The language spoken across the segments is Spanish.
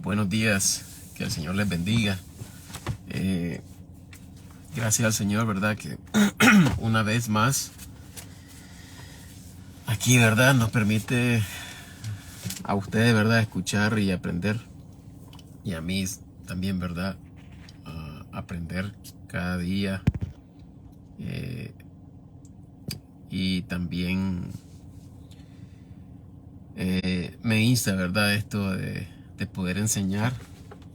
Buenos días, que el Señor les bendiga. Eh, Gracias al Señor, ¿verdad? Que una vez más aquí, ¿verdad? Nos permite a ustedes, ¿verdad? Escuchar y aprender. Y a mí también, ¿verdad? Aprender cada día. Eh, y también me insta, ¿verdad? Esto de poder enseñar.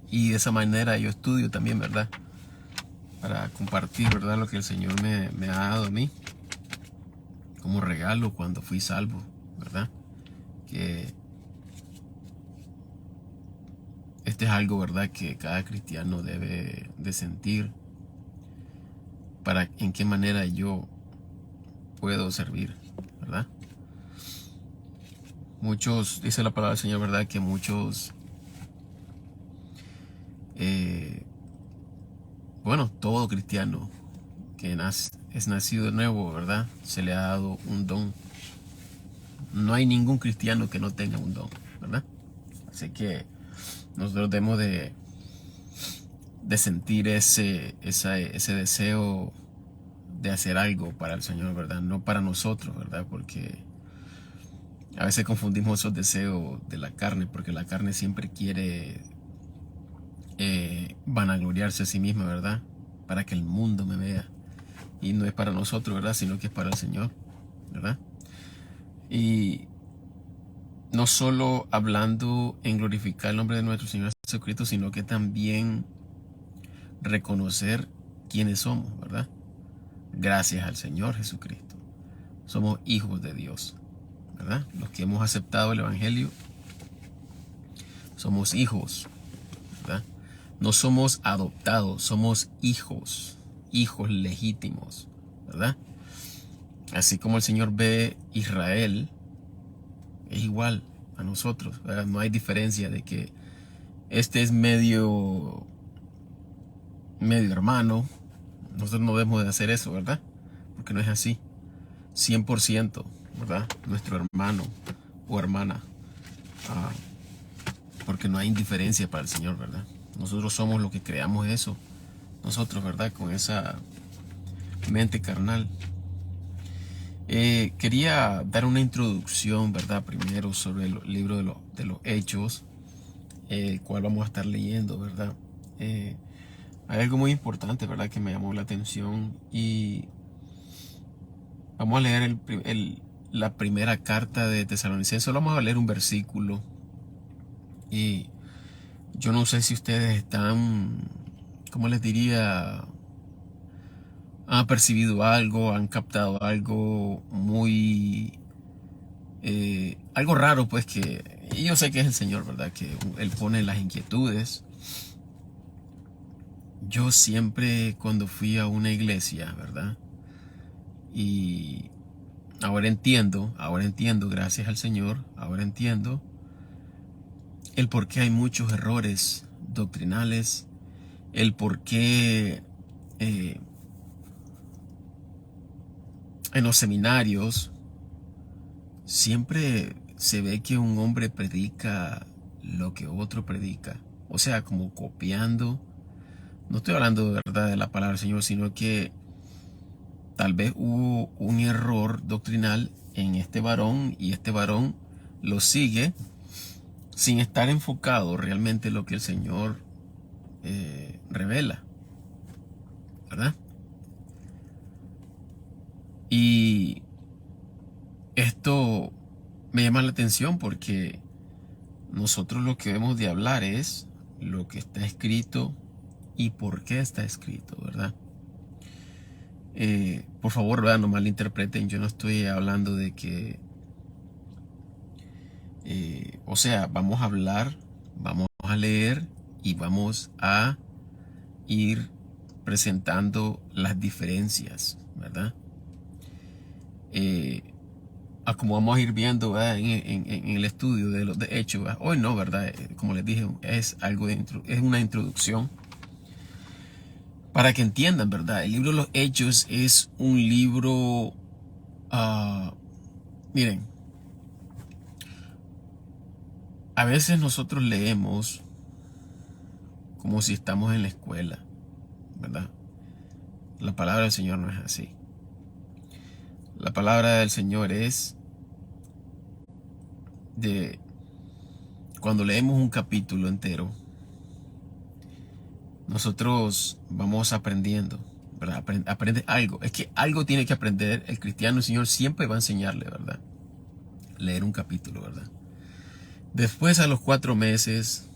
Y de esa manera yo estudio también, ¿verdad? Para compartir, ¿verdad? Lo que el Señor me ha dado a mí como regalo cuando fui salvo, ¿verdad? Que este es algo, ¿verdad? Que cada cristiano debe de sentir para en qué manera yo puedo servir, ¿verdad? Muchos, dice la palabra del Señor, ¿verdad? Que muchos, eh, bueno, todo cristiano que es nacido de nuevo, ¿verdad? Se le ha dado un don. No hay ningún cristiano que no tenga un don, ¿verdad? Así que nosotros debemos de sentir ese deseo de hacer algo para el Señor, ¿verdad? No para nosotros, ¿verdad? Porque a veces confundimos esos deseos de la carne, porque la carne siempre quiere vanagloriarse a sí misma, ¿verdad? Para que el mundo me vea. Y no es para nosotros, ¿verdad? Sino que es para el Señor, ¿verdad? Y no solo hablando en glorificar el nombre de nuestro Señor Jesucristo, sino que también reconocer quiénes somos, ¿verdad? Gracias al Señor Jesucristo. Somos hijos de Dios, ¿verdad? Los que hemos aceptado el Evangelio somos hijos, ¿verdad? No somos adoptados, somos hijos, hijos legítimos, ¿verdad? Así como el Señor ve Israel, es igual a nosotros, ¿verdad? No hay diferencia de que este es medio hermano. Nosotros no debemos de hacer eso, ¿verdad? Porque no es así. 100%, ¿verdad? Nuestro hermano o hermana. Ah, porque no hay indiferencia para el Señor, ¿verdad? Nosotros somos los que creamos eso. Nosotros, ¿verdad? Con esa mente carnal. Quería dar una introducción, ¿verdad? Primero sobre el libro de los Hechos, el cual vamos a estar leyendo, ¿verdad? Hay algo muy importante, ¿verdad? Que me llamó la atención y vamos a leer la primera carta de Tesalonicenses. Solo vamos a leer un versículo y yo no sé si ustedes están, ¿cómo les diría? Han percibido algo, han captado algo muy, algo raro, pues que y yo sé que es el Señor, ¿verdad? Que Él pone las inquietudes. Yo siempre cuando fui a una iglesia, ¿verdad? Y ahora entiendo, gracias al Señor, ahora entiendo el por qué hay muchos errores doctrinales, el por qué en los seminarios siempre se ve que un hombre predica lo que otro predica. O sea, como copiando. No estoy hablando de verdad de la palabra del Señor, sino que tal vez hubo un error doctrinal en este varón y este varón lo sigue sin estar enfocado realmente en lo que el Señor revela, ¿verdad? Y esto me llama la atención porque nosotros lo que debemos de hablar es lo que está escrito y por qué está escrito, ¿verdad? Por favor, ¿verdad? No malinterpreten, yo no estoy hablando de que, o sea, vamos a hablar, vamos a leer y vamos a ir presentando las diferencias, ¿verdad? A como vamos a ir viendo, ¿verdad? En el estudio de los de hechos, ¿verdad? Hoy no, ¿verdad? Como les dije, es algo es una introducción para que entiendan, ¿verdad? El libro de los hechos es un libro, miren, a veces nosotros leemos como si estamos en la escuela, ¿verdad? La palabra del Señor no es así. La palabra del Señor es de cuando leemos un capítulo entero, nosotros vamos aprendiendo, ¿verdad? Aprende algo. Es que algo tiene que aprender. El cristiano, el Señor siempre va a enseñarle, ¿verdad? Leer un capítulo, ¿verdad? Después a los 4 meses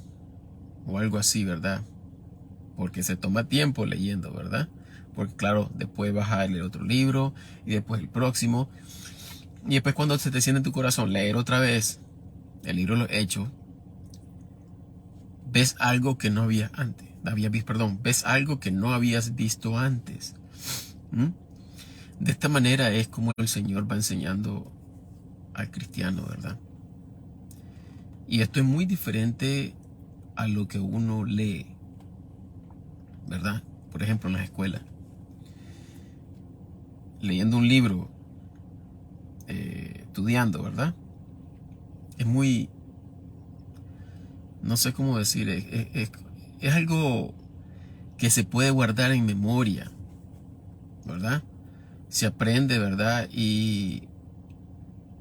o algo así, ¿verdad? Porque se toma tiempo leyendo, ¿verdad? Porque claro, después vas a leer otro libro y después el próximo. Y después cuando se te siente en tu corazón leer otra vez el libro de los Hechos, ves algo que no habías antes. Ves algo que no habías visto antes. ¿Mm? De esta manera es como el Señor va enseñando al cristiano, ¿verdad? Y esto es muy diferente a lo que uno lee, ¿verdad? Por ejemplo, en las escuelas. Leyendo un libro, estudiando, ¿verdad? Es muy, no sé cómo decir, es algo que se puede guardar en memoria, ¿verdad? Se aprende, ¿verdad?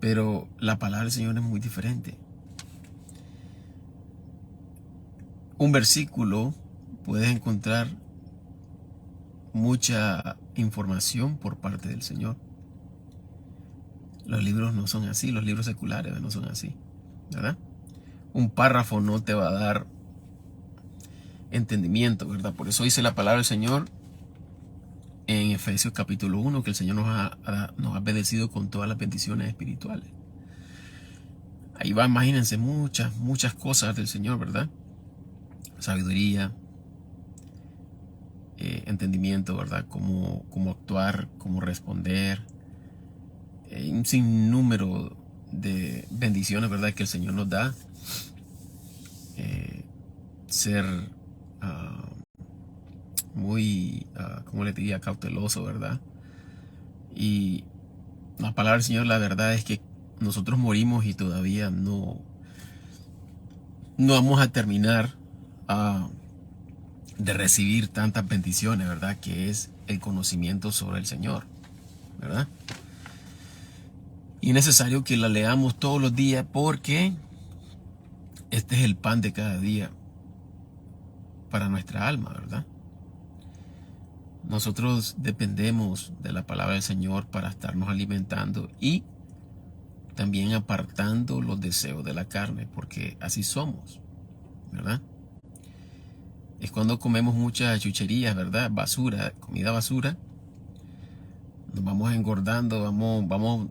Pero la palabra del Señor es muy diferente. Un versículo puedes encontrar mucha información por parte del Señor. Los libros no son así, los libros seculares no son así, ¿verdad? Un párrafo no te va a dar entendimiento, ¿verdad? Por eso dice la palabra del Señor en Efesios capítulo 1 que el Señor nos ha bendecido con todas las bendiciones espirituales. Ahí va, imagínense, muchas cosas del Señor, ¿verdad? Sabiduría, entendimiento, ¿verdad? Cómo actuar, cómo responder, un sinnúmero de bendiciones, ¿verdad? Que el Señor nos da. Ser muy, ¿cómo le diría? Cauteloso, ¿verdad? Y la palabra del Señor, la verdad es que nosotros morimos y todavía no vamos a terminar de recibir tantas bendiciones, ¿verdad? Que es el conocimiento sobre el Señor, ¿verdad? Y es necesario que la leamos todos los días porque este es el pan de cada día para nuestra alma, ¿verdad? Nosotros dependemos de la palabra del Señor para estarnos alimentando y también apartando los deseos de la carne, porque así somos, ¿verdad? Es cuando comemos muchas chucherías, ¿verdad? Basura, comida basura. Nos vamos engordando, vamos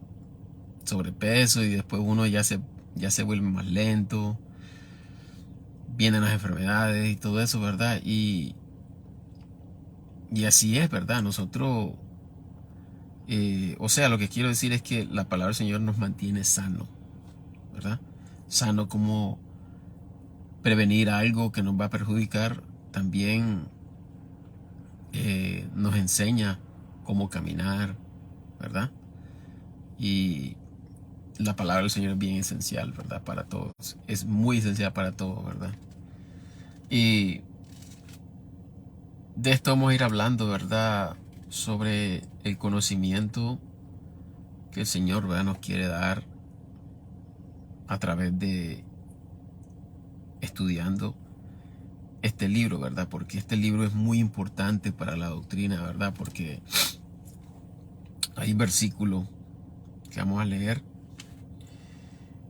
sobrepeso y después uno ya se vuelve más lento. Vienen las enfermedades y todo eso, ¿verdad? Y así es, ¿verdad? Nosotros, o sea, lo que quiero decir es que la palabra del Señor nos mantiene sano, ¿verdad? Sano como prevenir algo que nos va a perjudicar. También nos enseña cómo caminar, ¿verdad? Y la palabra del Señor es bien esencial, ¿verdad? Para todos. Es muy esencial para todos, ¿verdad? Y de esto vamos a ir hablando, ¿verdad? Sobre el conocimiento que el Señor, ¿verdad? Nos quiere dar a través de estudiando este libro, ¿verdad? Porque este libro es muy importante para la doctrina, ¿verdad? Porque hay versículos que vamos a leer.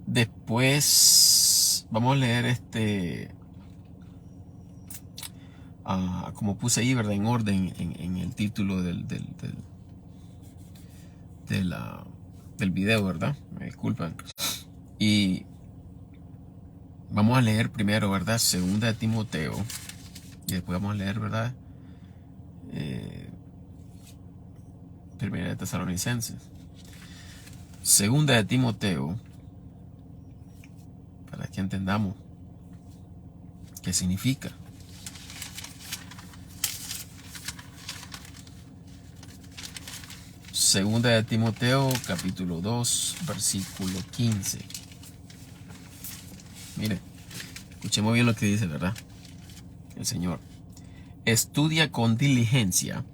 Después vamos a leer como puse ahí, ¿verdad? En orden, en el título del video, ¿verdad? Me disculpan. Y vamos a leer primero, ¿verdad? Segunda de Timoteo. Y después vamos a leer, ¿verdad? Primera de Tesalonicenses. Segunda de Timoteo, para que entendamos qué significa. Segunda de Timoteo, capítulo 2, versículo 15. Mire, escuchemos bien lo que dice, ¿verdad? el Señor. Estudia con diligencia,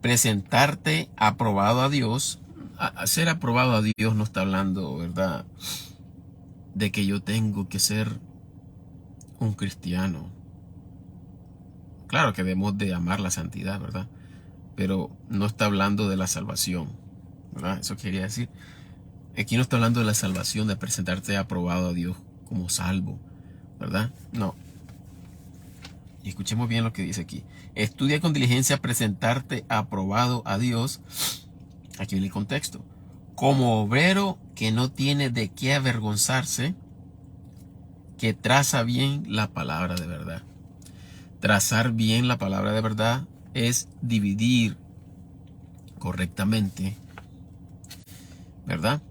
presentarte aprobado a Dios. Ser aprobado a Dios no está hablando, ¿verdad?, de que yo tengo que ser un cristiano. Claro que debemos de amar la santidad, ¿verdad? Pero no está hablando de la salvación, ¿verdad? Eso quería decir. Aquí no está hablando de la salvación, de presentarte aprobado a Dios como salvo, ¿verdad? No. Y escuchemos bien lo que dice aquí. Estudia con diligencia presentarte aprobado a Dios. Aquí viene el contexto. Como obrero que no tiene de qué avergonzarse, que traza bien la palabra de verdad. Trazar bien la palabra de verdad es dividir correctamente, ¿verdad?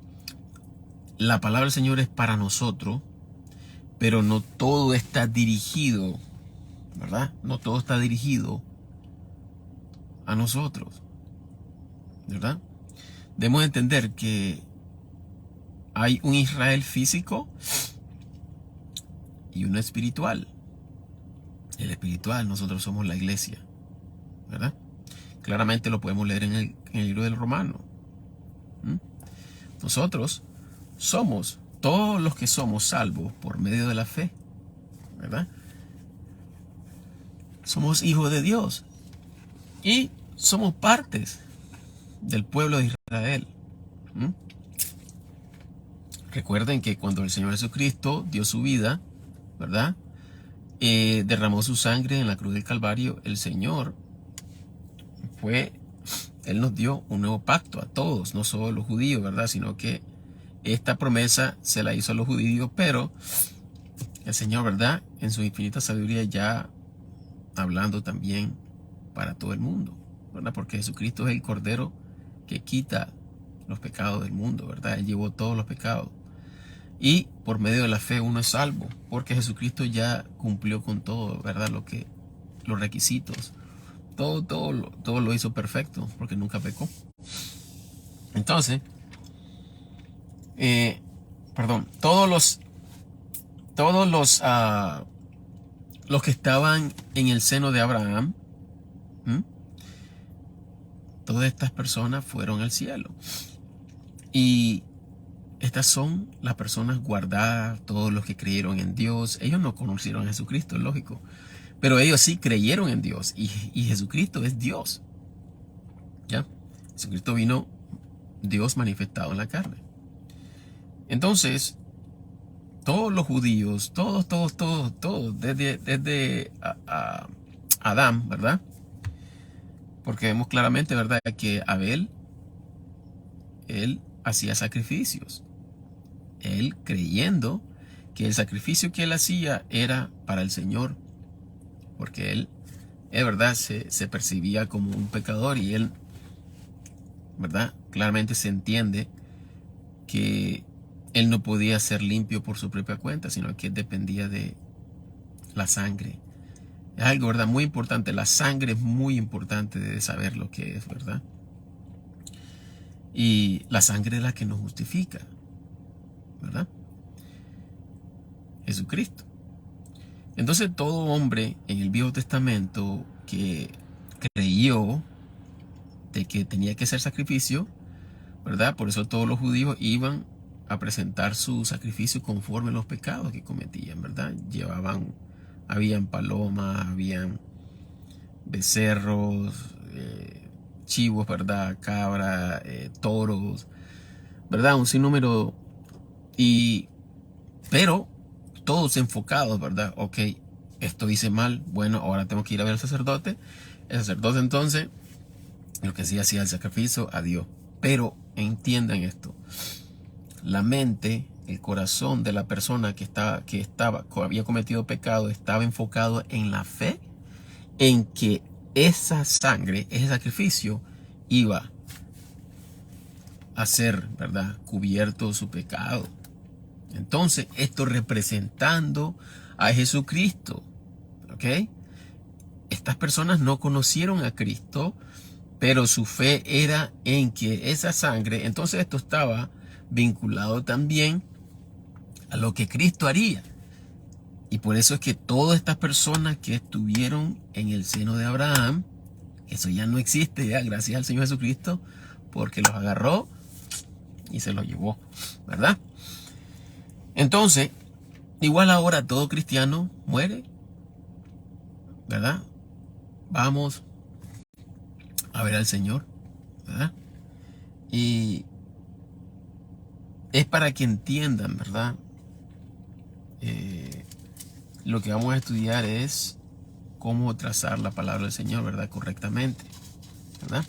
La palabra del Señor es para nosotros, pero no todo está dirigido, ¿verdad? No todo está dirigido a nosotros, ¿verdad? Debemos entender que hay un Israel físico y uno espiritual. El espiritual, nosotros somos la iglesia, ¿verdad? Claramente lo podemos leer en el libro del Romano. Nosotros somos todos los que somos salvos por medio de la fe, ¿verdad? Somos hijos de Dios y somos partes del pueblo de Israel. Recuerden que cuando el Señor Jesucristo dio su vida, ¿verdad?, derramó su sangre en la cruz del Calvario, el Señor Él nos dio un nuevo pacto a todos, no solo a los judíos, ¿verdad?, sino que esta promesa se la hizo a los judíos, pero el Señor, ¿verdad?, en su infinita sabiduría ya hablando también para todo el mundo, ¿verdad?, porque Jesucristo es el Cordero que quita los pecados del mundo, ¿verdad? Él llevó todos los pecados. Y por medio de la fe uno es salvo, porque Jesucristo ya cumplió con todo, ¿verdad? Los requisitos. Todo lo hizo perfecto, porque nunca pecó. Entonces, todos los que estaban en el seno de Abraham, todas estas personas fueron al cielo. Y estas son las personas guardadas, todos los que creyeron en Dios. Ellos no conocieron a Jesucristo, es lógico. Pero ellos sí creyeron en Dios. Y Jesucristo es Dios. ¿Ya? Jesucristo vino Dios manifestado en la carne. Entonces, todos los judíos, todos, desde Adán, ¿verdad? Porque vemos claramente, ¿verdad?, que Abel, él hacía sacrificios. Él creyendo que el sacrificio que él hacía era para el Señor, porque él, es verdad, se percibía como un pecador, y él, ¿verdad?, claramente se entiende que él no podía ser limpio por su propia cuenta, sino que dependía de la sangre. Es algo, ¿verdad?, muy importante. La sangre es muy importante de saber lo que es, ¿verdad? Y la sangre es la que nos justifica, ¿verdad? Jesucristo. Entonces todo hombre en el Viejo Testamento que creyó de que tenía que hacer sacrificio, ¿verdad? Por eso todos los judíos iban a presentar su sacrificio conforme a los pecados que cometían, ¿verdad? Habían palomas, habían becerros, chivos, ¿verdad?, cabra, toros, ¿verdad?, un sinnúmero, pero todos enfocados, ¿verdad? Ok, esto hice mal, bueno, ahora tengo que ir a ver al sacerdote. El sacerdote entonces lo que sí hacía el sacrificio a Dios. Pero entiendan esto: la mente, el corazón de la persona que había cometido pecado estaba enfocado en la fe, en que esa sangre, ese sacrificio iba a ser, ¿verdad?, cubierto su pecado. Entonces, esto representando a Jesucristo, ¿ok? Estas personas no conocieron a Cristo, pero su fe era en que esa sangre, entonces esto estaba vinculado también a lo que Cristo haría. Y por eso es que todas estas personas que estuvieron en el seno de Abraham, eso ya no existe, ya, gracias al Señor Jesucristo, porque los agarró y se los llevó, ¿verdad? Entonces, igual ahora todo cristiano muere, ¿verdad? Vamos a ver al Señor, ¿verdad? Y es para que entiendan, ¿verdad? Lo que vamos a estudiar es cómo trazar la palabra del Señor, ¿verdad? Correctamente, ¿verdad?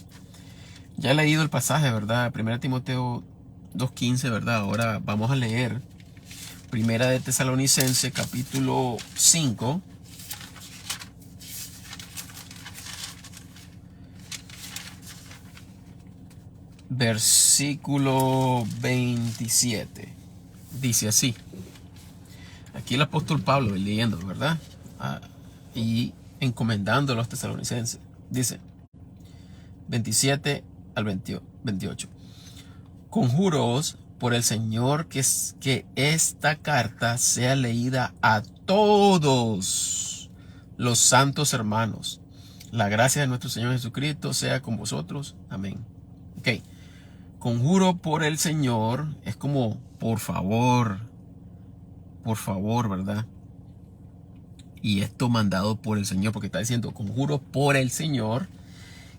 Ya he leído el pasaje, ¿verdad? 1 Timoteo 2:15, ¿verdad? Ahora vamos a leer 1 de Tesalonicenses, capítulo 5. Versículo 27. Dice así. Aquí el apóstol Pablo leyendo, ¿verdad? Y encomendando a los tesalonicenses. Dice 27 al 28. Conjúroos por el Señor que esta carta sea leída a todos los santos hermanos. La gracia de nuestro Señor Jesucristo sea con vosotros. Amén. Ok. Conjuro por el Señor es como por favor, ¿verdad? Y esto mandado por el Señor, porque está diciendo, conjuro por el Señor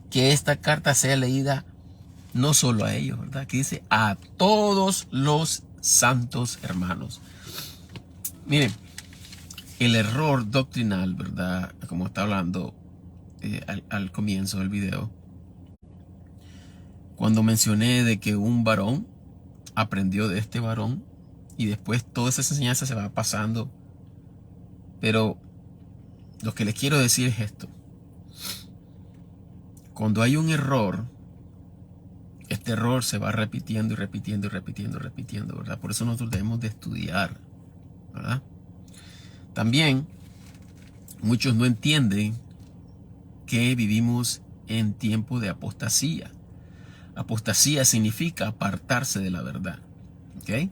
que esta carta sea leída no solo a ellos, ¿verdad? Que dice a todos los santos hermanos. Miren, el error doctrinal, ¿verdad? Como está hablando al comienzo del video, cuando mencioné de que un varón aprendió de este varón y después toda esa enseñanza se va pasando. Pero lo que les quiero decir es esto. Cuando hay un error, este error se va repitiendo y repitiendo y repitiendo y repitiendo, ¿verdad? Por eso nosotros debemos de estudiar, ¿verdad? También muchos no entienden que vivimos en tiempo de apostasía. Apostasía significa apartarse de la verdad, ¿ok?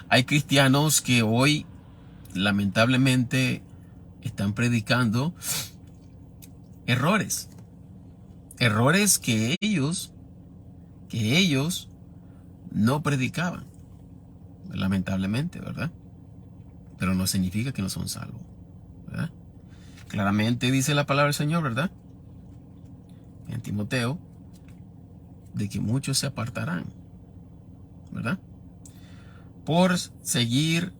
Hay cristianos que hoy lamentablemente están predicando errores que ellos no predicaban, lamentablemente, ¿verdad? Pero no significa que no son salvos, ¿verdad? Claramente dice la palabra del Señor, ¿verdad? En Timoteo, de que muchos se apartarán, ¿verdad? Por seguir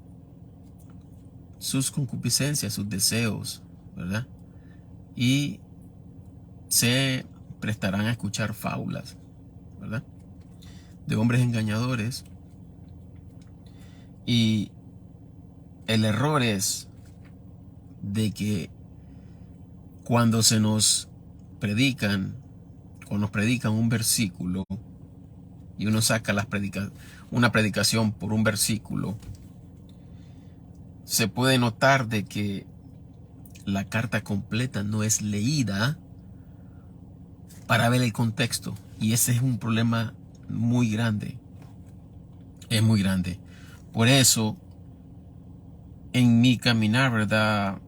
sus concupiscencias, sus deseos, ¿verdad? Y se prestarán a escuchar fábulas, ¿verdad? De hombres engañadores. Y el error es de que cuando nos predican un versículo y uno saca una predicación por un versículo, se puede notar de que la carta completa no es leída para ver el contexto, y ese es un problema muy grande. Es muy grande. Por eso, en mi caminar, ¿verdad?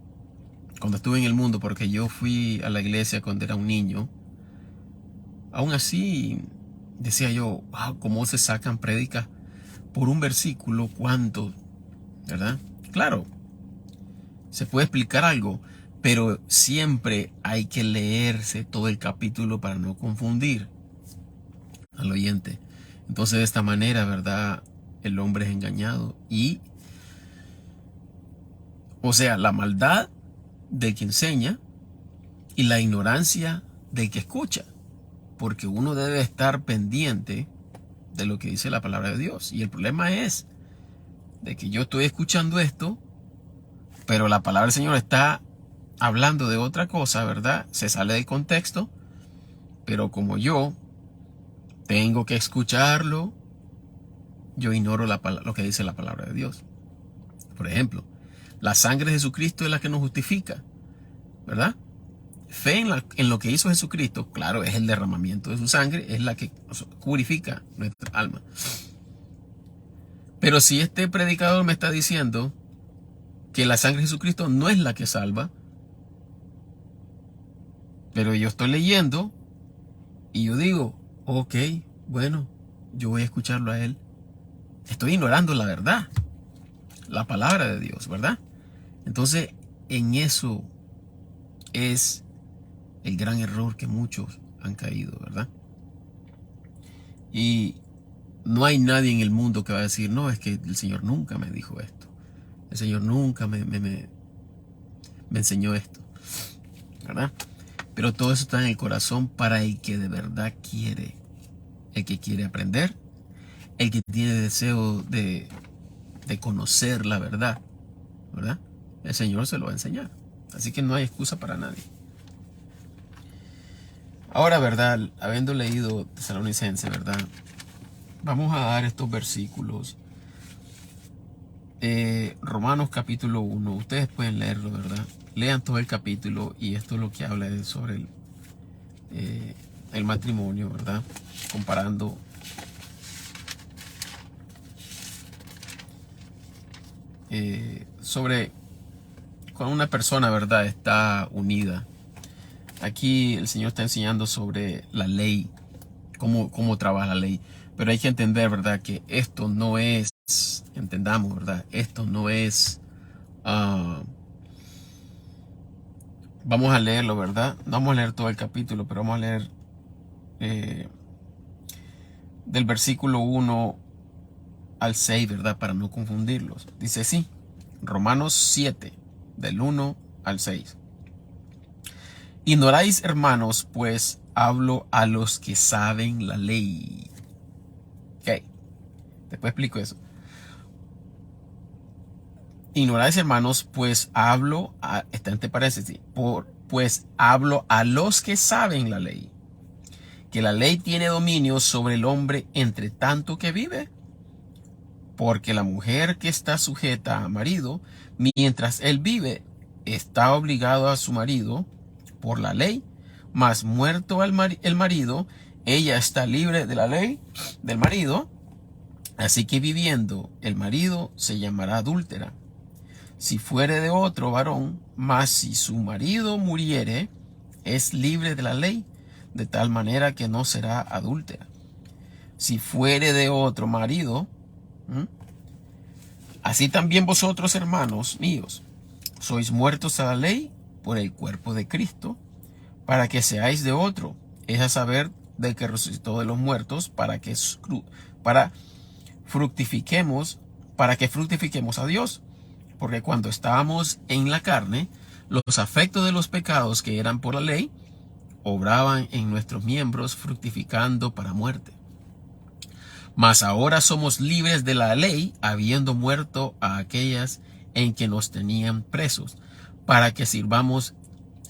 Cuando estuve en el mundo, porque yo fui a la iglesia cuando era un niño, aún así decía yo, wow, cómo se sacan prédicas por un versículo, cuánto, ¿verdad? Claro, se puede explicar algo, pero siempre hay que leerse todo el capítulo para no confundir al oyente. Entonces, de esta manera, ¿verdad? El hombre es engañado y, o sea, la maldad del que enseña y la ignorancia del que escucha, porque uno debe estar pendiente de lo que dice la palabra de Dios. Y el problema es de que yo estoy escuchando esto, pero la palabra del Señor está hablando de otra cosa, ¿verdad? Se sale del contexto, pero como yo tengo que escucharlo, yo ignoro lo que dice la palabra de Dios. Por ejemplo, la sangre de Jesucristo es la que nos justifica, ¿verdad? Fe en lo que hizo Jesucristo, claro, es el derramamiento de su sangre, es la que purifica nuestra alma. Pero si este predicador me está diciendo que la sangre de Jesucristo no es la que salva, pero yo estoy leyendo y yo digo, ok, bueno, yo voy a escucharlo a él. Estoy ignorando la verdad, la palabra de Dios, ¿verdad? Entonces, en eso es el gran error que muchos han caído, ¿verdad? Y no hay nadie en el mundo que va a decir, no, es que el Señor nunca me dijo esto. El Señor nunca me enseñó esto, ¿verdad? Pero todo eso está en el corazón para el que de verdad quiere. El que quiere aprender, el que tiene deseo de conocer la verdad, ¿verdad? El Señor se lo va a enseñar. Así que no hay excusa para nadie. Ahora, ¿verdad? Habiendo leído Tesalonicenses, ¿verdad? Vamos a dar estos versículos. Romanos capítulo 1. Ustedes pueden leerlo, ¿verdad? Lean todo el capítulo y esto es lo que habla sobre el matrimonio, ¿verdad? Comparando sobre cuando una persona, ¿verdad?, está unida. Aquí el Señor está enseñando sobre la ley, cómo trabaja la ley. Pero hay que entender, ¿verdad?, que esto no es, entendamos, ¿verdad?, esto no es, vamos a leerlo, ¿verdad? No vamos a leer todo el capítulo, pero vamos a leer del versículo 1 al 6, ¿verdad?, para no confundirlos. Dice así, Romanos 7, del 1 al 6. Ignoráis, hermanos, pues hablo a los que saben la ley. Ok, después explico eso. Ignoráis, hermanos, pues hablo, está entre paréntesis, pues hablo a los que saben la ley, que la ley tiene dominio sobre el hombre entre tanto que vive, porque la mujer que está sujeta a marido, mientras él vive, está obligado a su marido por la ley, mas muerto el marido, ella está libre de la ley del marido, así que viviendo el marido se llamará adúltera. Si fuere de otro varón, mas si su marido muriere, es libre de la ley, de tal manera que no será adúltera. Si fuere de otro marido, así también vosotros, hermanos míos, sois muertos a la ley por el cuerpo de Cristo, para que seáis de otro, es a saber, del que resucitó de los muertos, para que fructifiquemos a Dios. Porque cuando estábamos en la carne, los afectos de los pecados que eran por la ley, obraban en nuestros miembros, fructificando para muerte. Mas ahora somos libres de la ley, habiendo muerto a aquellas en que nos tenían presos, para que sirvamos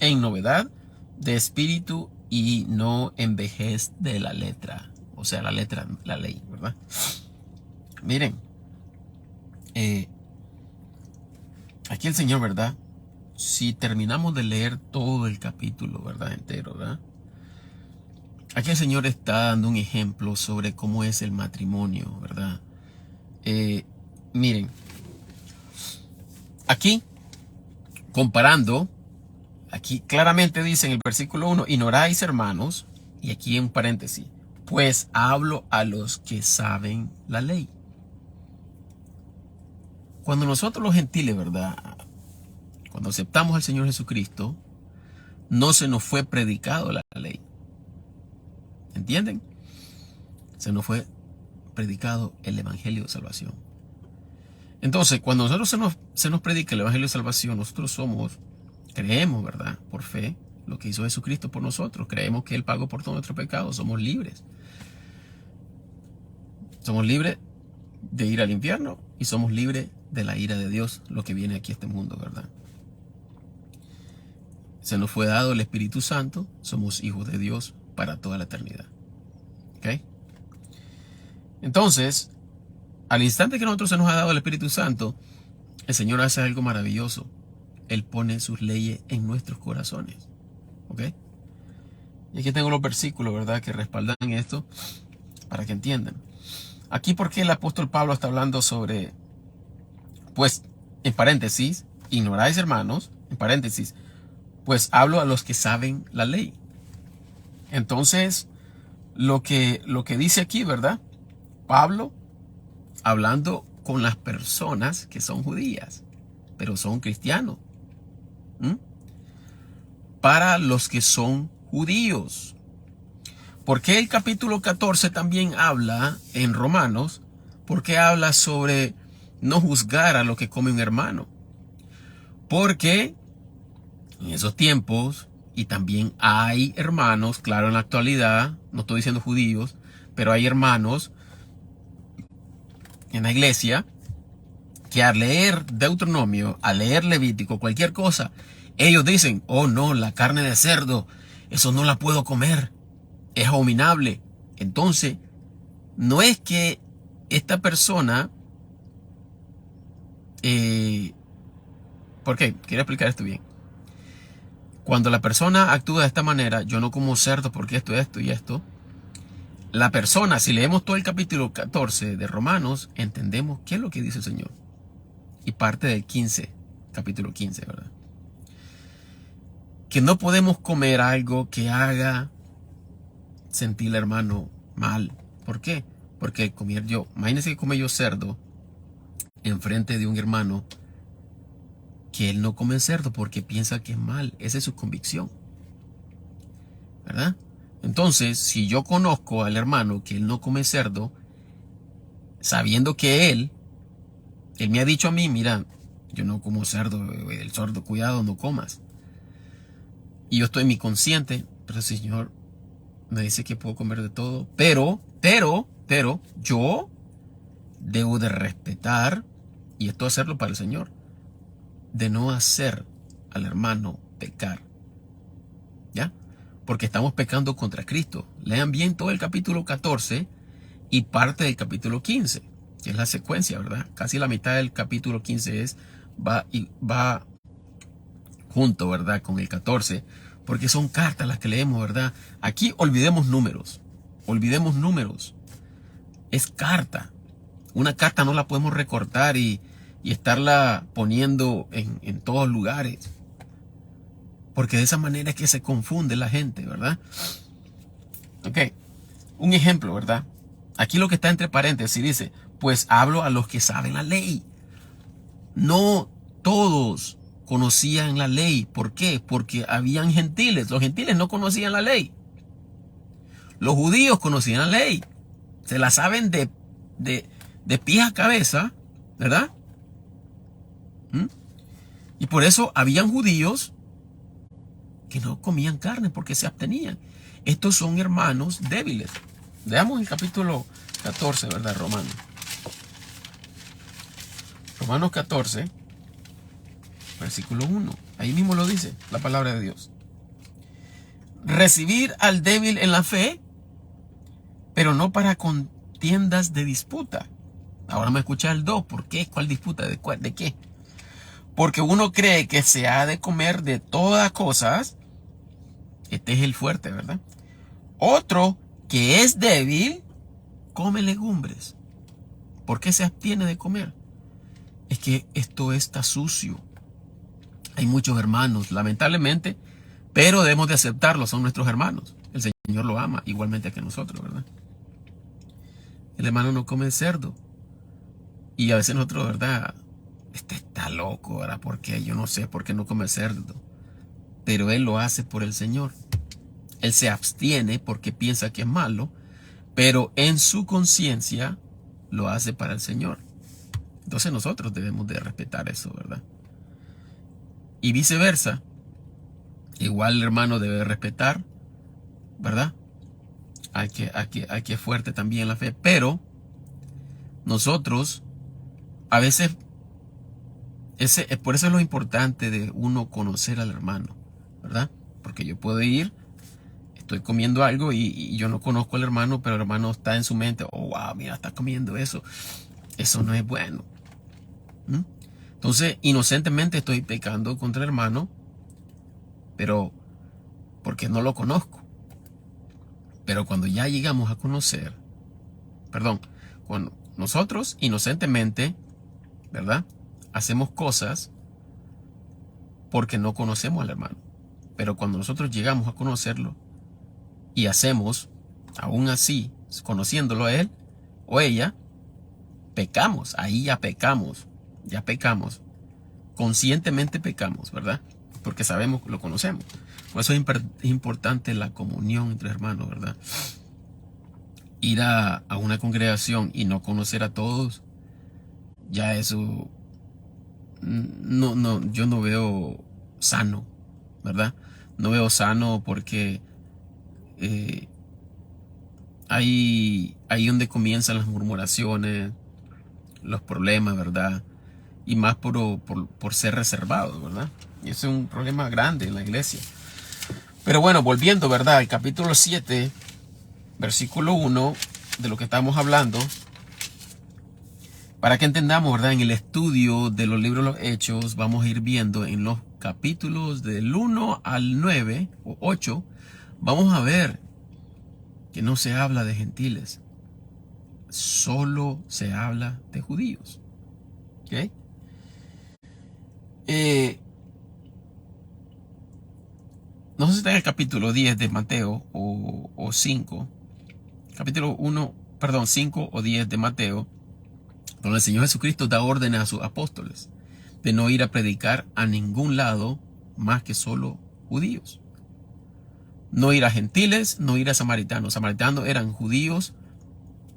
en novedad de espíritu y no en vejez de la letra. O sea, la letra, la ley, ¿verdad? Miren, aquí el Señor, ¿verdad? Si terminamos de leer todo el capítulo, ¿verdad?, entero, ¿verdad? Aquí el Señor está dando un ejemplo sobre cómo es el matrimonio, ¿verdad? Miren, aquí, comparando, aquí claramente dice en el versículo 1, ignoráis, hermanos, y aquí en paréntesis, pues hablo a los que saben la ley. Cuando nosotros los gentiles, ¿verdad?, cuando aceptamos al Señor Jesucristo, no se nos fue predicado la ley. ¿Entienden? Se nos fue predicado el Evangelio de Salvación. Entonces, cuando nosotros se nos predica el Evangelio de Salvación, nosotros creemos, ¿verdad?, por fe, lo que hizo Jesucristo por nosotros. Creemos que Él pagó por todos nuestros pecados. Somos libres. Somos libres de ir al infierno y somos libres de la ira de Dios, lo que viene aquí a este mundo, ¿verdad? Se nos fue dado el Espíritu Santo, somos hijos de Dios para toda la eternidad. ¿Ok? Entonces, al instante que nosotros se nos ha dado el Espíritu Santo, el Señor hace algo maravilloso. Él pone sus leyes en nuestros corazones. ¿Ok? Y aquí tengo los versículos, ¿verdad?, que respaldan esto para que entiendan. Aquí, ¿por qué el apóstol Pablo está hablando sobre, pues, en paréntesis, ignoráis, hermanos, en paréntesis, pues hablo a los que saben la ley. Entonces, lo que dice aquí, ¿verdad? Pablo hablando con las personas que son judías, pero son cristianos. Para los que son judíos. ¿Por qué el capítulo 14 también habla en Romanos? ¿Por qué habla sobre no juzgar a lo que come un hermano? Porque en esos tiempos, y también hay hermanos, claro, en la actualidad, no estoy diciendo judíos, pero hay hermanos en la iglesia que al leer Deuteronomio, al leer Levítico, cualquier cosa, ellos dicen, oh no, la carne de cerdo, eso no la puedo comer, es abominable. Entonces, no es que esta persona, ¿por qué? Quiero explicar esto bien. Cuando la persona actúa de esta manera, yo no como cerdo porque esto y esto, la persona, si leemos todo el capítulo 14 de Romanos, entendemos qué es lo que dice el Señor. Y parte del 15, capítulo 15, ¿verdad? Que no podemos comer algo que haga sentir al hermano mal. ¿Por qué? Porque comer yo, imagínense que come yo cerdo enfrente de un hermano que él no come cerdo porque piensa que es mal. Esa es su convicción, ¿verdad? Entonces, si yo conozco al hermano que él no come cerdo, sabiendo que él me ha dicho a mí, mira, yo no como cerdo, el cerdo, cuidado, no comas. Y yo estoy en mi consciente, pero el Señor me dice que puedo comer de todo, pero yo debo de respetar, y esto hacerlo para el Señor, de no hacer al hermano pecar, ¿ya? Porque estamos pecando contra Cristo. Lean bien todo el capítulo 14 y parte del capítulo 15, que es la secuencia, ¿verdad? Casi la mitad del capítulo 15 va junto, ¿verdad? Con el 14, porque son cartas las que leemos, ¿verdad? Aquí olvidemos números, es carta. Una carta no la podemos recortar y estarla poniendo en todos lugares, porque de esa manera es que se confunde la gente, ¿verdad? Ok, un ejemplo, ¿verdad? Aquí lo que está entre paréntesis dice, pues hablo a los que saben la ley. No todos conocían la ley. ¿Por qué? Porque habían gentiles. Los gentiles no conocían la ley. Los judíos conocían la ley. Se la saben de pies a cabeza, ¿verdad? Y por eso habían judíos que no comían carne porque se abstenían. Estos son hermanos débiles. Veamos el capítulo 14, ¿verdad? Romanos 14, versículo 1. Ahí mismo lo dice la palabra de Dios. Recibir al débil en la fe, pero no para contiendas de disputa. Ahora me escucha el 2. ¿Por qué? ¿Cuál disputa? ¿De qué? Porque uno cree que se ha de comer de todas cosas. Este es el fuerte, ¿verdad? Otro que es débil, come legumbres. ¿Por qué se abstiene de comer? Es que esto está sucio. Hay muchos hermanos, lamentablemente, pero debemos de aceptarlo, son nuestros hermanos. El Señor lo ama igualmente que nosotros, ¿verdad? El hermano no come cerdo. Y a veces nosotros, ¿verdad? Este está loco, ¿verdad? Porque yo no sé por qué no come cerdo. Pero él lo hace por el Señor. Él se abstiene porque piensa que es malo, pero en su conciencia lo hace para el Señor. Entonces nosotros debemos de respetar eso, ¿verdad? Y viceversa. Igual el hermano debe respetar, ¿verdad? Hay que fuerte también la fe. Pero nosotros a veces, por eso es lo importante de uno conocer al hermano, ¿verdad? Porque yo puedo ir, estoy comiendo algo y yo no conozco al hermano, pero el hermano está en su mente, oh, wow, mira, está comiendo eso. Eso no es bueno. Entonces, inocentemente estoy pecando contra el hermano, pero porque no lo conozco. Pero cuando ya llegamos a conocer, cuando nosotros inocentemente, ¿verdad? Hacemos cosas porque no conocemos al hermano. Pero cuando nosotros llegamos a conocerlo y hacemos, aún así, conociéndolo a él o ella, pecamos. Ahí ya pecamos. Conscientemente pecamos, ¿verdad? Porque sabemos, lo conocemos. Por eso es importante la comunión entre hermanos, ¿verdad? Ir a una congregación y no conocer a todos, ya eso yo no veo sano, ¿verdad? No veo sano porque ahí donde comienzan las murmuraciones, los problemas, ¿verdad? Y más por ser reservados, ¿verdad? Y ese es un problema grande en la iglesia. Pero bueno, volviendo, ¿verdad? Al capítulo 7, versículo 1, de lo que estamos hablando, para que entendamos, ¿verdad? En el estudio de los libros de los Hechos, vamos a ir viendo en los capítulos del 1 al 9 o 8, vamos a ver que no se habla de gentiles, solo se habla de judíos. ¿Ok? No sé si está en el capítulo 10 de Mateo o 5, capítulo 5 o 10 de Mateo, donde el Señor Jesucristo da órdenes a sus apóstoles de no ir a predicar a ningún lado más que solo judíos. No ir a gentiles, no ir a samaritanos. Samaritanos eran judíos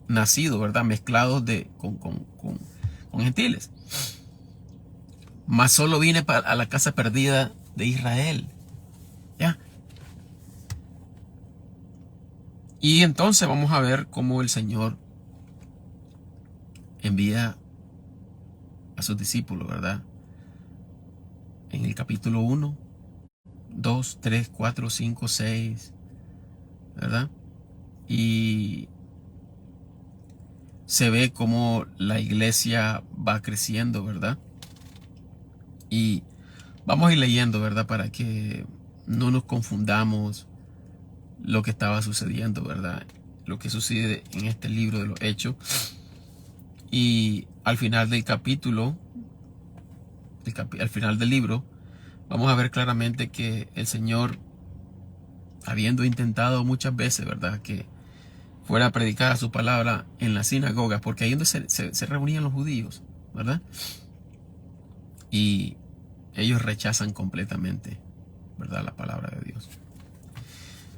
nacidos, ¿verdad? Mezclados con gentiles. Mas solo vine a la casa perdida de Israel. ¿Ya? Y entonces vamos a ver cómo el Señor envía a sus discípulos, ¿verdad? En el capítulo 1, 2, 3, 4, 5, 6, ¿verdad? Y se ve cómo la iglesia va creciendo, ¿verdad? Y vamos a ir leyendo, ¿verdad? Para que no nos confundamos lo que estaba sucediendo, ¿verdad? Lo que sucede en este libro de los Hechos. Y al final del capítulo, al final del libro, vamos a ver claramente que el Señor, habiendo intentado muchas veces, ¿verdad?, que fuera predicada su palabra en las sinagogas, porque ahí es donde se reunían los judíos, ¿verdad? Y ellos rechazan completamente, ¿verdad?, la palabra de Dios.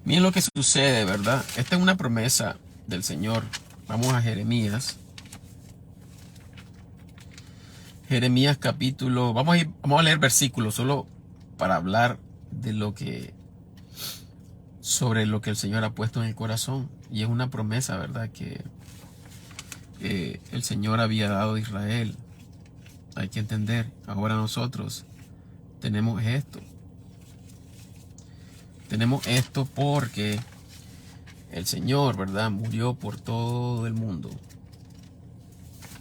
Miren lo que sucede, ¿verdad? Esta es una promesa del Señor. Vamos a Jeremías. Jeremías capítulo, vamos a leer versículos solo para hablar de sobre lo que el Señor ha puesto en el corazón. Y es una promesa, ¿verdad?, que el Señor había dado a Israel. Hay que entender, ahora nosotros tenemos esto. Tenemos esto porque el Señor, ¿verdad?, murió por todo el mundo.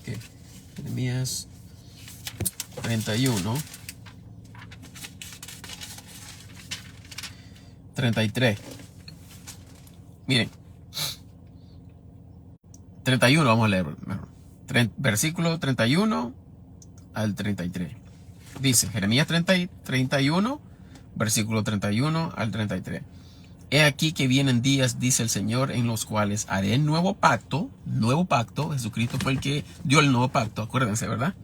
Okay. Jeremías 31, 33. Miren, 31 vamos a leer mejor. Versículo 31 al 33. Dice Jeremías 31, versículo 31 al 33. He aquí que vienen días, dice el Señor, en los cuales haré nuevo pacto. Jesucristo fue el que dio el nuevo pacto, acuérdense, ¿verdad?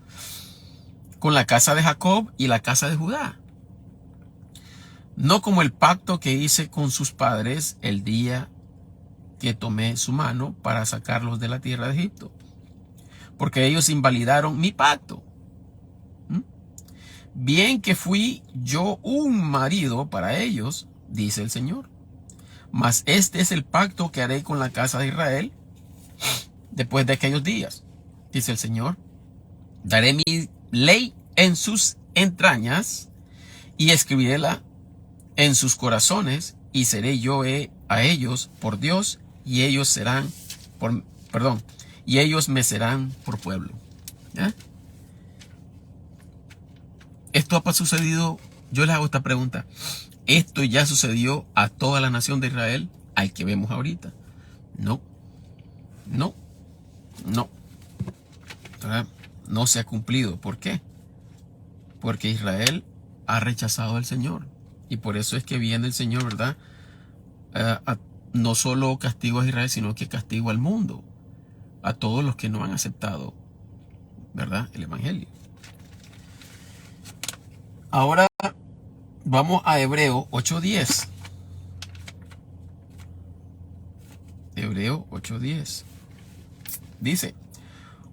Con la casa de Jacob y la casa de Judá. No como el pacto que hice con sus padres el día que tomé su mano para sacarlos de la tierra de Egipto, porque ellos invalidaron mi pacto. Bien que fui yo un marido para ellos, dice el Señor. Mas este es el pacto que haré con la casa de Israel después de aquellos días, dice el Señor. Daré mi ley en sus entrañas y escribiréla en sus corazones, y seré yo a ellos por Dios, y ellos y ellos me serán por pueblo. ¿Ya? Esto ha sucedido, yo les hago esta pregunta, ¿esto ya sucedió a toda la nación de Israel, al que vemos ahorita? No, ¿verdad? No se ha cumplido. ¿Por qué? Porque Israel ha rechazado al Señor. Y por eso es que viene el Señor, ¿verdad? No solo castigo a Israel, sino que castigo al mundo, a todos los que no han aceptado, ¿verdad?, el Evangelio. Ahora vamos a Hebreo 8:10. Hebreo 8:10. Dice: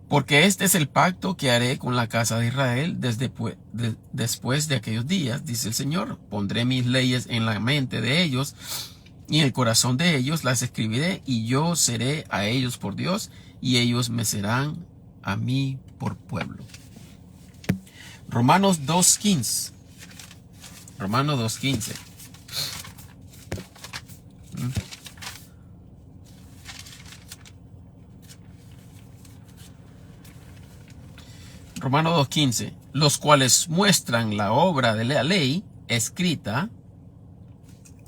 porque este es el pacto que haré con la casa de Israel después de aquellos días, dice el Señor. Pondré mis leyes en la mente de ellos y en el corazón de ellos las escribiré, y yo seré a ellos por Dios, y ellos me serán a mí por pueblo. Romanos 2:15. Romanos 2:15. Romanos 2:15. Los cuales muestran la obra de la ley escrita.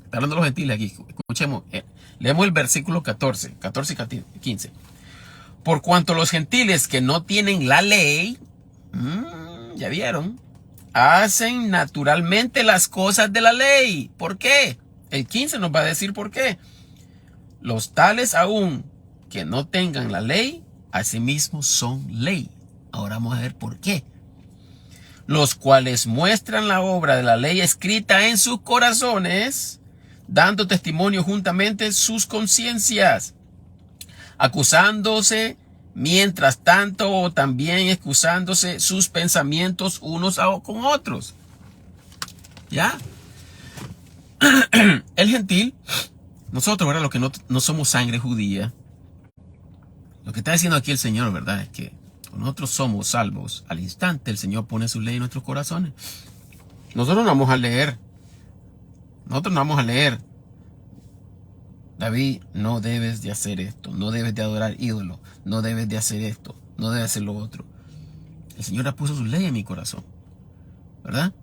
Está hablando de los gentiles aquí. Escuchemos. Leemos el versículo 14 y 15. Por cuanto los gentiles que no tienen la ley, ya vieron, hacen naturalmente las cosas de la ley. ¿Por qué? El 15 nos va a decir por qué. Los tales aún que no tengan la ley, asimismo son ley. Ahora vamos a ver por qué. Los cuales muestran la obra de la ley escrita en sus corazones, dando testimonio juntamente sus conciencias, acusándose mientras tanto, o también excusándose sus pensamientos unos con otros. ¿Ya? El gentil, nosotros, ¿verdad?, los que no somos sangre judía, lo que está diciendo aquí el Señor, ¿verdad?, es que nosotros somos salvos. Al instante el Señor pone su ley en nuestros corazones. Nosotros no vamos a leer. David, no debes de hacer esto, no debes de adorar ídolos, no debes de hacer esto, no debes hacer lo otro. El Señor ha puesto su ley en mi corazón, ¿verdad?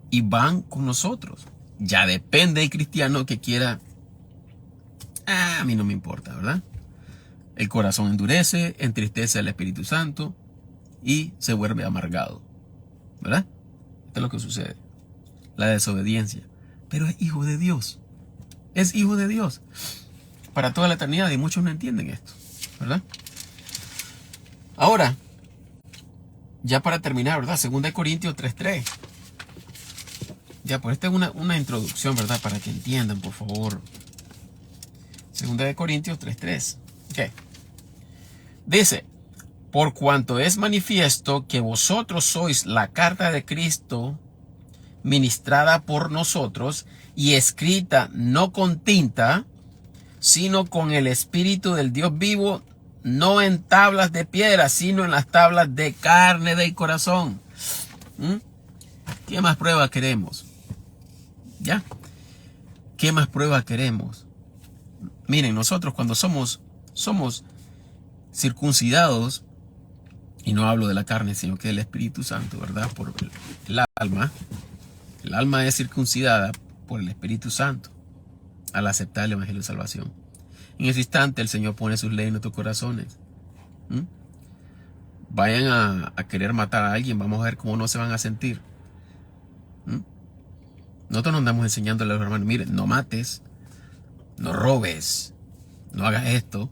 Y van con nosotros. Ya depende del cristiano que quiera. A mí no me importa, ¿verdad? El corazón endurece, entristece al Espíritu Santo y se vuelve amargado, ¿verdad? Esto es lo que sucede. La desobediencia. Pero es hijo de Dios. Es hijo de Dios para toda la eternidad, y muchos no entienden esto, ¿verdad? Ahora, ya para terminar, ¿verdad? 2 Corintios 3:3. Ya, pues esta es una introducción, ¿verdad?, para que entiendan, por favor. 2 Corintios 3:3. ¿Qué? Dice: por cuanto es manifiesto que vosotros sois la carta de Cristo, ministrada por nosotros y escrita no con tinta, sino con el Espíritu del Dios vivo, no en tablas de piedra, sino en las tablas de carne del corazón. ¿Qué más prueba queremos? ¿Ya? ¿Qué más prueba queremos? Miren, nosotros cuando somos circuncidados, y no hablo de la carne, sino que del Espíritu Santo, ¿verdad? Por el alma. El alma es circuncidada por el Espíritu Santo al aceptar el Evangelio de salvación. En ese instante el Señor pone sus leyes en nuestros corazones. Vayan a querer matar a alguien, vamos a ver cómo no se van a sentir. Nosotros nos andamos enseñándole a los hermanos: miren, no mates, no robes, no hagas esto.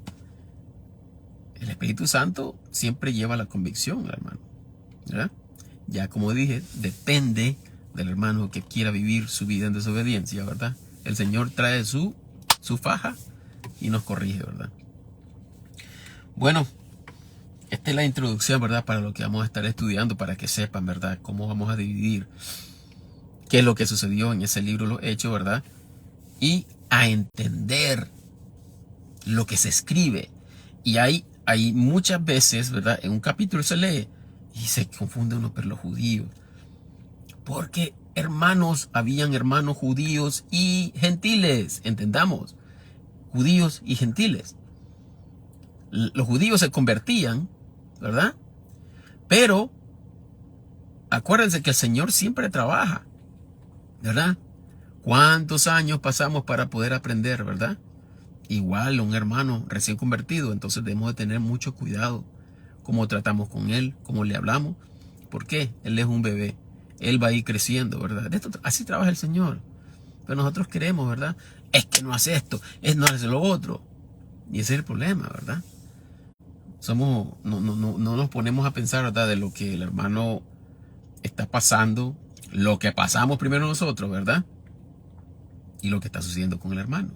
El Espíritu Santo siempre lleva la convicción, hermano, ¿verdad? Ya como dije, depende del hermano que quiera vivir su vida en desobediencia, ¿verdad? El Señor trae su faja y nos corrige, ¿verdad? Bueno, esta es la introducción, ¿verdad?, para lo que vamos a estar estudiando, para que sepan, ¿verdad?, cómo vamos a dividir qué es lo que sucedió en ese libro, los Hechos, ¿verdad? Y a entender lo que se escribe. Y hay muchas veces, ¿verdad?, en un capítulo se lee y se confunde uno por los judíos. Porque habían hermanos judíos y gentiles, entendamos, judíos y gentiles. Los judíos se convertían, ¿verdad? Pero acuérdense que el Señor siempre trabaja, ¿verdad? ¿Cuántos años pasamos para poder aprender, verdad? Igual un hermano recién convertido, entonces debemos de tener mucho cuidado cómo tratamos con él, cómo le hablamos. ¿Por qué? Él es un bebé. Él va a ir creciendo, ¿verdad? Así trabaja el Señor. Pero nosotros queremos, ¿verdad? Es que no hace esto, es no hace lo otro. Y ese es el problema, ¿verdad? No nos ponemos a pensar, ¿verdad? De lo que el hermano está pasando, lo que pasamos primero nosotros, ¿verdad? Y lo que está sucediendo con el hermano.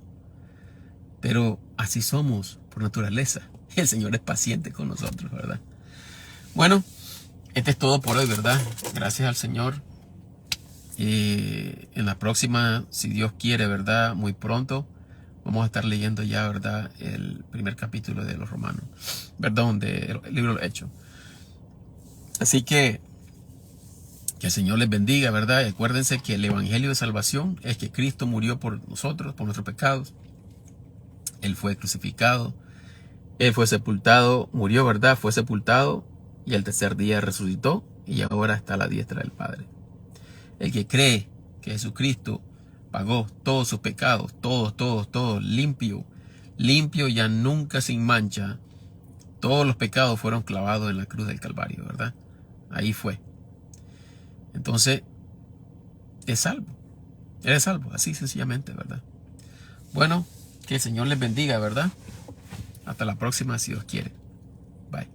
Pero así somos por naturaleza. El Señor es paciente con nosotros, ¿verdad? Bueno, este es todo por hoy, ¿verdad? Gracias al Señor. En la próxima, si Dios quiere, ¿verdad? Muy pronto vamos a estar leyendo ya, ¿verdad? El primer capítulo de los Romanos. Perdón, del libro de los Hechos. Así que el Señor les bendiga, ¿verdad? Y acuérdense que el Evangelio de Salvación es que Cristo murió por nosotros, por nuestros pecados. Él fue crucificado. Él fue sepultado, murió, ¿verdad? Fue sepultado y el tercer día resucitó y ahora está a la diestra del Padre. El que cree que Jesucristo pagó todos sus pecados, todos, limpio, ya nunca sin mancha, todos los pecados fueron clavados en la cruz del Calvario, ¿verdad? Ahí fue. Entonces, es salvo. Eres salvo, así sencillamente, ¿verdad? Bueno, que el Señor les bendiga, ¿verdad? Hasta la próxima, si Dios quiere. Bye.